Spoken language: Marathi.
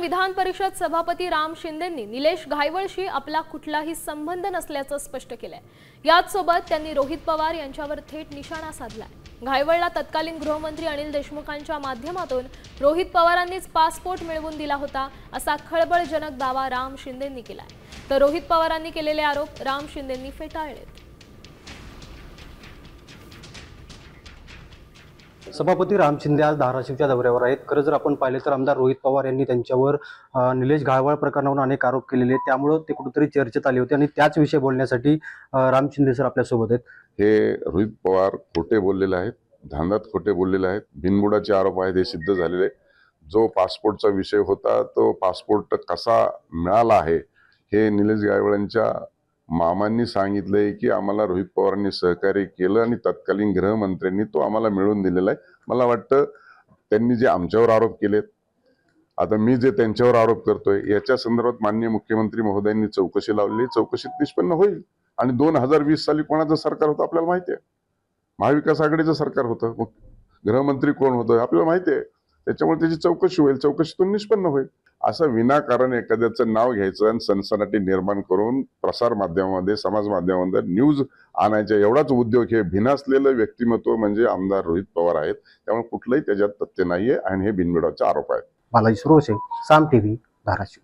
विधान परिषद सभापती राम शिंदेंनी निलेश घायवळशी आपला कुठलाही संबंध नसल्याचं स्पष्ट केलंय। याच सोबत त्यांनी रोहित पवार यांच्यावर थेट निशाणा साधलाय। घायवळला तत्कालीन गृहमंत्री अनिल देशमुखांच्या माध्यमातून रोहित पवारांनीच पासपोर्ट मिळवून दिला होता असा खळबळजनक दावा राम शिंदेंनी केलाय। तर रोहित पवारांनी केलेले आरोप राम शिंदेंनी फेटाळलेत। सभापती राम शिंदे आज धाराशिवच्या दौऱ्यावर आहेत। खरं जर आपण पाहिले तर आमदार रोहित पवार यांनी त्यांच्यावर निलेश घायवळ प्रकरणावरून अनेक आरोप केलेले, त्यामुळे ते कुठेतरी चर्चेत आले होते आणि त्याच विषयी बोलण्यासाठी राम शिंदे सर आपल्या सोबत आहेत। हे रोहित पवार खोटे बोललेले आहेत, धांदात खोटे बोललेले आहेत, बिनबुडाचे आरोप आहेत, हे सिद्ध झालेले। जो पासपोर्टचा विषय होता तो पासपोर्ट कसा मिळाला आहे हे निलेश घायवळांच्या मामांनी सांगितलंय की आम्हाला रोहित पवारांनी सहकार्य केलं आणि तत्कालीन गृहमंत्र्यांनी तो आम्हाला मिळवून दिलेला आहे। मला वाटतं त्यांनी जे आमच्यावर आरोप केलेत, आता मी जे त्यांच्यावर आरोप करतोय याच्या संदर्भात माननीय मुख्यमंत्री महोदयांनी चौकशी लावली, चौकशीत निष्पन्न होईल। आणि 2020 साली कोणाचं सरकार होतं आपल्याला माहिती आहे, महाविकास आघाडीचं सरकार होतं, गृहमंत्री कोण होतं आपल्याला माहिती आहे। त्याच्यामुळे त्याची चौकशी होईल, चौकशीतून निष्पन्न होईल। असं विनाकारण एखाद्याचं नाव घ्यायचं आणि सनसनाटी निर्माण करून प्रसार माध्यमामध्ये, समाज माध्यमामध्ये न्यूज आणायच्या एवढाच उद्योग हे भिनासलेलं व्यक्तिमत्व म्हणजे आमदार रोहित पवार आहेत। त्यामुळे कुठलंही त्याच्यात तथ्य नाहीये आणि हे बिनबुडाचे आरोप आहेत। बालाजी सुरोसे, साम टीव्ही, धाराशिव।